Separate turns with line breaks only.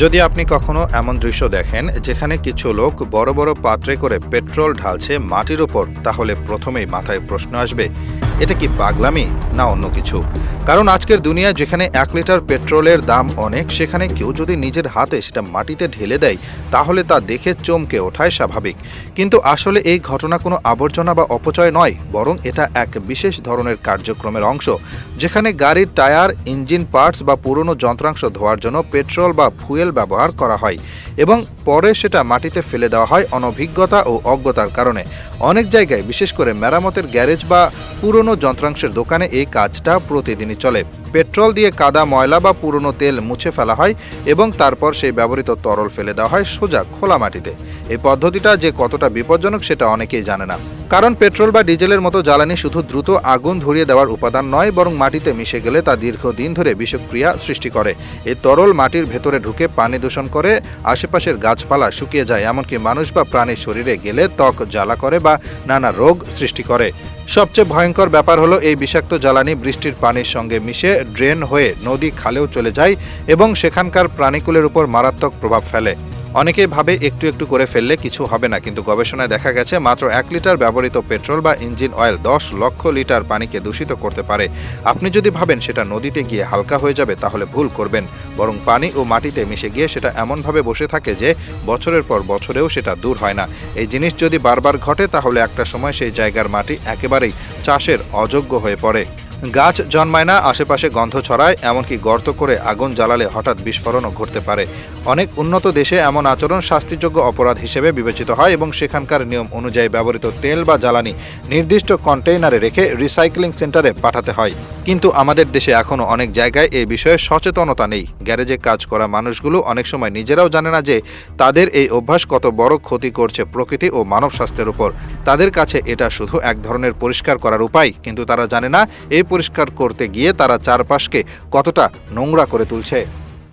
যদি আপনি কখনো এমন দৃশ্য দেখেন যেখানে কিছু লোক বড় বড় পাত্রে করে পেট্রোল ঢালছে মাটির ওপর, তাহলে প্রথমেই মাথায় প্রশ্ন আসবে, এটা কি পাগলামি না অন্য কিছু? কারণ আজকের দুনিয়ায় যেখানে 1 লিটার পেট্রোলের দাম অনেক, সেখানে কেউ যদি নিজের হাতে সেটা মাটিতে ঢেলে দেয় তাহলে তা দেখে চমকে ওঠাই স্বাভাবিক। কিন্তু আসলে এই ঘটনা কোনো আবর্জনা বা অপচয় নয়, বরং এটা এক বিশেষ ধরনের কার্যক্রমের অংশ, যেখানে গাড়ির টায়ার, ইঞ্জিন পার্টস বা পুরনো যন্ত্রাংশ ধোয়ার জন্য পেট্রোল বা ফুয়েল ব্যবহার করা হয় এবং পরে সেটা মাটিতে ফেলে দেওয়া হয় অনভিজ্ঞতা ও অজ্ঞতার কারণে। অনেক জায়গায়, বিশেষ করে মেরামতের গ্যারেজ বা পুরনো যন্ত্রাংশের দোকানে এই কাজটা প্রতিদিনই চলে। পেট্রোল দিয়ে কাদা, ময়লা বা পুরনো তেল মুছে ফেলা হয় এবং তারপর সেই ব্যবহৃত তরল ফেলে দেওয়া হয় সোজা খোলা মাটিতে। এই পদ্ধতিটা যে কতটা বিপজ্জনক সেটা অনেকেই জানে না, কারণ পেট্রোল বা ডিজেলের মতো জ্বালানি শুধু দ্রুত আগুন ধরিয়ে দেওয়ার উপাদান নয়, বরং মাটিতে মিশে গেলে তা দীর্ঘদিন ধরে বিষক্রিয়া সৃষ্টি করে। এই তরল মাটির ভেতরে ঢুকে পানি দূষণ করে, আশেপাশের গাছপালা শুকিয়ে যায়, এমনকি মানুষ বা প্রাণীর শরীরে গেলে ত্বক জ্বালা করে বা নানা রোগ সৃষ্টি করে। সবচেয়ে ভয়ঙ্কর ব্যাপার হলো, এই বিষাক্ত জ্বালানি বৃষ্টির পানির সঙ্গে মিশে ড্রেন হয়ে নদী, খালেও চলে যায় এবং সেখানকার প্রাণীকুলের উপর মারাত্মক প্রভাব ফেলে। অনেকেই ভাবে একটু একটু করে ফেললে কিছু হবে না, কিন্তু গবেষণায় দেখা গেছে মাত্র 1 লিটার ব্যবহৃত পেট্রোল বা ইঞ্জিন অয়েল 10 লক্ষ লিটার পানিকে দূষিত করতে পারে। আপনি যদি ভাবেন সেটা নদীতে গিয়ে হালকা হয়ে যাবে, তাহলে ভুল করবেন। বরং পানি ও মাটিতে মিশে গিয়ে সেটা এমনভাবে বসে থাকে যে বছরের পর বছরেও সেটা দূর হয় না। এই জিনিস যদি বারবার ঘটে, তাহলে একটা সময় সেই জায়গার মাটি একেবারেই চাষের অযোগ্য হয়ে পড়ে। গাছ জন্মায় না, আশেপাশে গন্ধ ছড়ায়, এমনকি গর্ত করে আগুন জ্বালালে হঠাৎ বিস্ফোরণও ঘটতে পারে। অনেক উন্নত দেশে এমন আচরণ শাস্তিযোগ্য অপরাধ হিসেবে বিবেচিত হয় এবং সেখানকার নিয়ম অনুযায়ী ব্যবহৃত তেল বা জ্বালানি নির্দিষ্ট কন্টেইনারে রেখে রিসাইক্লিং সেন্টারে পাঠাতে হয়। কিন্তু আমাদের দেশে এখনও অনেক জায়গায় এই বিষয়ে সচেতনতা নেই। গ্যারেজে কাজ করা মানুষগুলো অনেক সময় নিজেরাও জানে না যে তাদের এই অভ্যাস কত বড় ক্ষতি করছে প্রকৃতি ও মানব স্বাস্থ্যের উপর। তাদের কাছে এটা শুধু এক ধরনের পরিষ্কার করার উপায়, কিন্তু তারা জানে না এই পরিষ্কার করতে গিয়ে তারা চারপাশকে কতটা নোংরা করে তুলছে।